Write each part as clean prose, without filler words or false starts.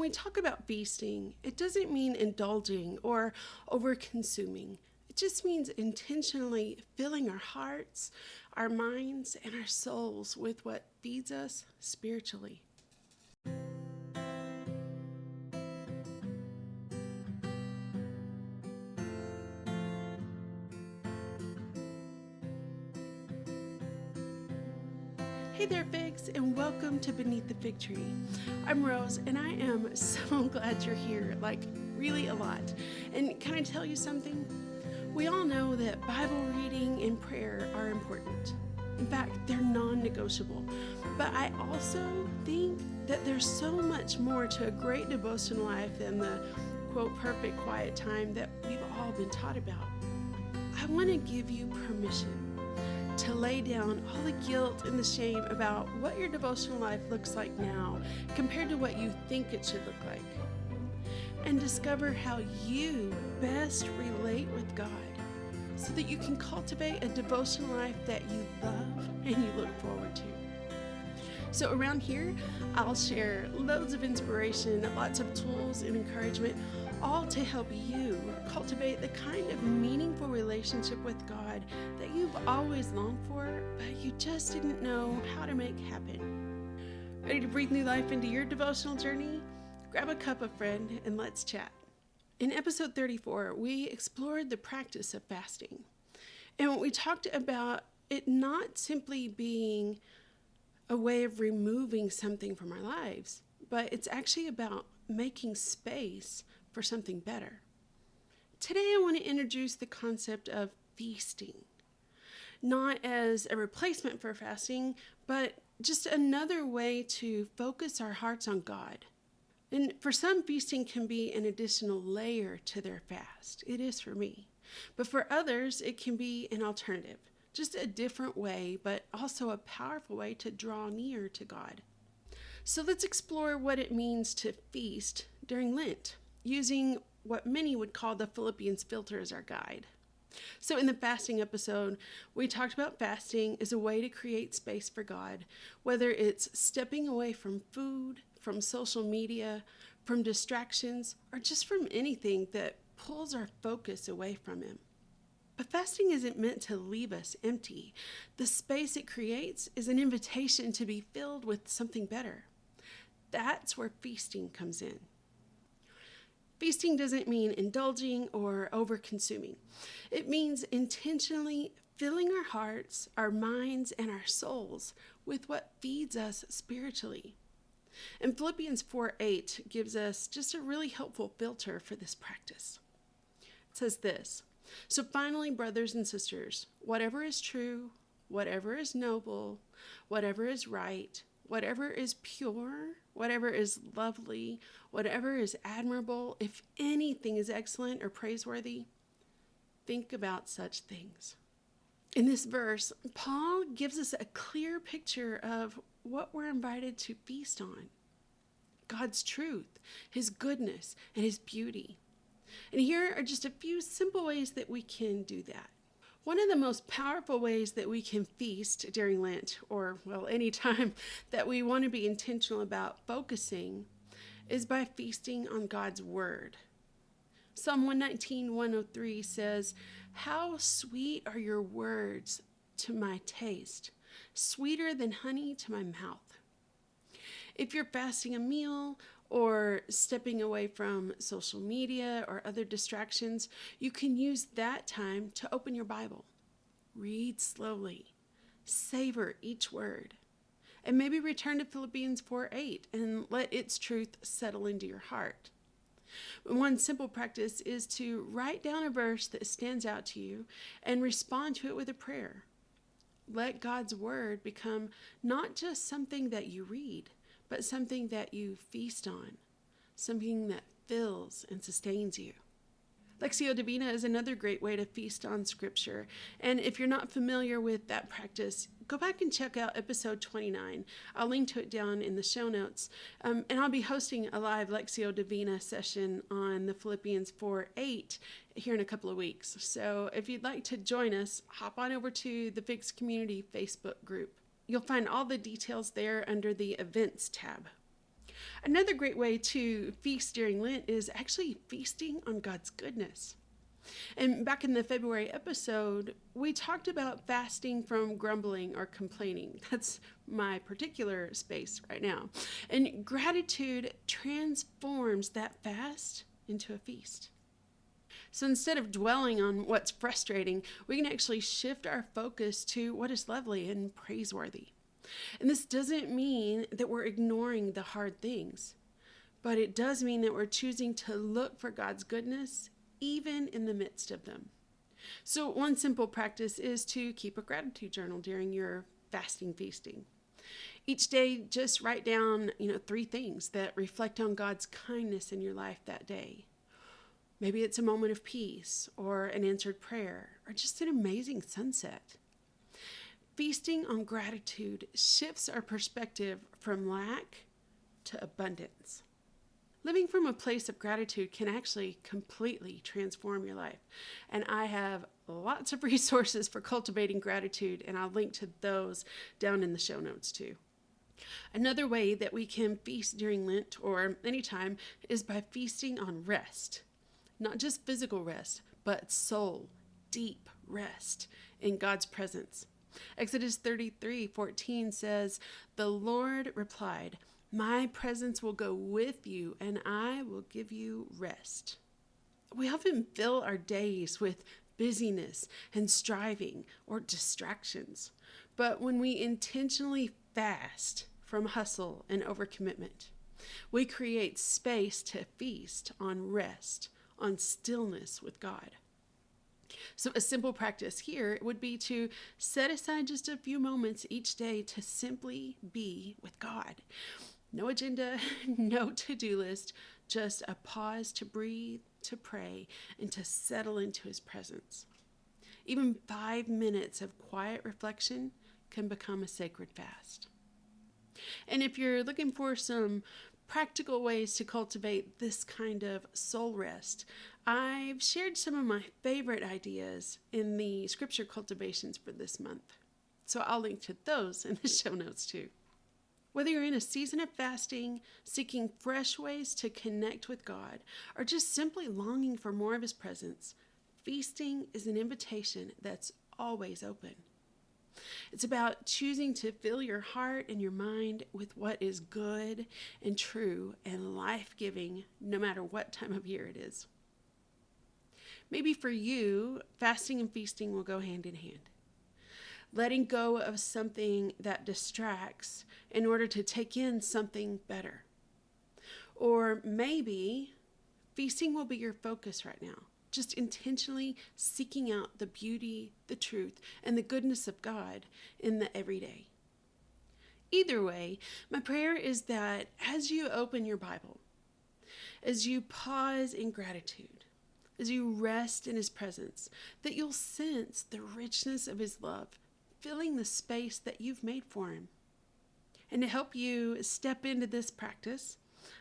we talk about feasting, it doesn't mean indulging or over-consuming. It just means intentionally filling our hearts, our minds, and our souls with what feeds us spiritually. Hey there, figs, and welcome to Beneath the Fig Tree. I'm Rose, and I am so glad you're here, like really a lot. And can I tell you something? We all know that Bible reading and prayer are important. In fact, they're non-negotiable. But I also think that there's so much more to a great devotional life than the, quote, perfect quiet time that we've all been taught about. I want to give you permission to lay down all the guilt and the shame about what your devotional life looks like now compared to what you think it should look like. And discover how you best relate with God so that you can cultivate a devotional life that you love and you look forward to. So around here, I'll share loads of inspiration, lots of tools and encouragement, all to help you cultivate the kind of meaningful relationship with God that you've always longed for, but you just didn't know how to make happen. Ready to breathe new life into your devotional journey? Grab a cup, friend, and let's chat. In episode 34, we explored the practice of fasting. And we talked about it not simply being a way of removing something from our lives, but it's actually about making space for something better. Today I want to introduce the concept of feasting, not as a replacement for fasting, but just another way to focus our hearts on God. And for some, feasting can be an additional layer to their fast. It is for me. But for others, it can be an alternative, just a different way, but also a powerful way to draw near to God. So let's explore what it means to feast during Lent, using what many would call the Philippians filter as our guide. So in the fasting episode, we talked about fasting as a way to create space for God, whether it's stepping away from food, from social media, from distractions, or just from anything that pulls our focus away from Him. But fasting isn't meant to leave us empty. The space it creates is an invitation to be filled with something better. That's where feasting comes in. Feasting doesn't mean indulging or over-consuming. It means intentionally filling our hearts, our minds, and our souls with what feeds us spiritually. And Philippians 4:8 gives us just a really helpful filter for this practice. It says this: "So finally, brothers and sisters, whatever is true, whatever is noble, whatever is right, whatever is pure, whatever is lovely, whatever is admirable, if anything is excellent or praiseworthy, think about such things." In this verse, Paul gives us a clear picture of what we're invited to feast on: God's truth, His goodness, and His beauty. And here are just a few simple ways that we can do that. One of the most powerful ways that we can feast during Lent, or, well, any time that we want to be intentional about focusing, is by feasting on God's Word. Psalm 119:103 says, "How sweet are your words to my taste, sweeter than honey to my mouth." If you're fasting a meal or stepping away from social media or other distractions, you can use that time to open your Bible. Read slowly. Savor each word. And maybe return to Philippians 4:8 and let its truth settle into your heart. One simple practice is to write down a verse that stands out to you and respond to it with a prayer. Let God's Word become not just something that you read, but something that you feast on, something that fills and sustains you. Lectio Divina is another great way to feast on Scripture. And if you're not familiar with that practice, go back and check out episode 29. I'll link to it down in the show notes. And I'll be hosting a live Lectio Divina session on the Philippians 4:8 here in a couple of weeks. So if you'd like to join us, hop on over to the Figs Community Facebook group. You'll find all the details there under the Events tab. Another great way to feast during Lent is actually feasting on God's goodness. And back in the February episode, we talked about fasting from grumbling or complaining. That's my particular space right now. And gratitude transforms that fast into a feast. So instead of dwelling on what's frustrating, we can actually shift our focus to what is lovely and praiseworthy. And this doesn't mean that we're ignoring the hard things, but it does mean that we're choosing to look for God's goodness even in the midst of them. So one simple practice is to keep a gratitude journal during your fasting feasting. Each day, just write down, 3 things that reflect on God's kindness in your life that day. Maybe it's a moment of peace or an answered prayer or just an amazing sunset. Feasting on gratitude shifts our perspective from lack to abundance. Living from a place of gratitude can actually completely transform your life. And I have lots of resources for cultivating gratitude, and I'll link to those down in the show notes too. Another way that we can feast during Lent or anytime is by feasting on rest. Not just physical rest, but soul, deep rest in God's presence. Exodus 33:14 says, "The Lord replied, 'My presence will go with you, and I will give you rest.'" We often fill our days with busyness and striving or distractions. But when we intentionally fast from hustle and overcommitment, we create space to feast on rest, on stillness with God. So a simple practice here would be to set aside just a few moments each day to simply be with God. No agenda, no to-do list, just a pause to breathe, to pray, and to settle into His presence. Even 5 minutes of quiet reflection can become a sacred fast. And if you're looking for some practical ways to cultivate this kind of soul rest, I've shared some of my favorite ideas in the Scripture Cultivations for this month. So I'll link to those in the show notes too. Whether you're in a season of fasting, seeking fresh ways to connect with God, or just simply longing for more of His presence, feasting is an invitation that's always open. It's about choosing to fill your heart and your mind with what is good and true and life-giving, no matter what time of year it is. Maybe for you, fasting and feasting will go hand in hand. Letting go of something that distracts in order to take in something better. Or maybe feasting will be your focus right now. Just intentionally seeking out the beauty, the truth, and the goodness of God in the everyday. Either way, my prayer is that as you open your Bible, as you pause in gratitude, as you rest in His presence, that you'll sense the richness of His love, filling the space that you've made for Him. And to help you step into this practice,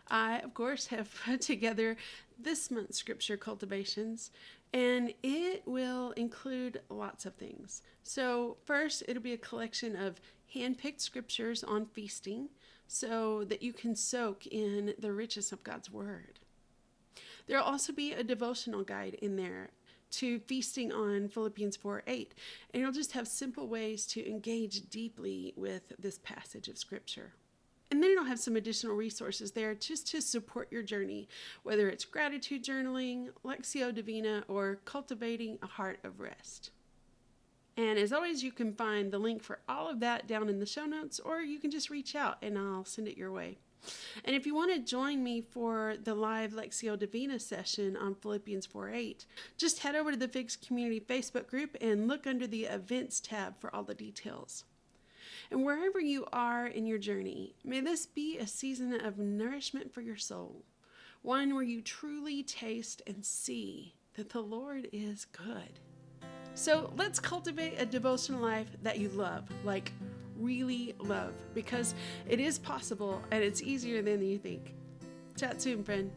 I, of course, have put together this month's Scripture Cultivations, and it will include lots of things. So first, it'll be a collection of hand-picked scriptures on feasting so that you can soak in the richness of God's Word. There'll also be a devotional guide in there to feasting on Philippians 4:8, and it'll just have simple ways to engage deeply with this passage of Scripture. And then it'll have some additional resources there just to support your journey, whether it's gratitude journaling, Lectio Divina, or cultivating a heart of rest. And as always, you can find the link for all of that down in the show notes, or you can just reach out and I'll send it your way. And if you want to join me for the live Lectio Divina session on Philippians 4:8, just head over to the Figs Community Facebook group and look under the Events tab for all the details. And wherever you are in your journey, may this be a season of nourishment for your soul, one where you truly taste and see that the Lord is good. So let's cultivate a devotional life that you love, like really love, because it is possible and it's easier than you think. Chat soon, friend.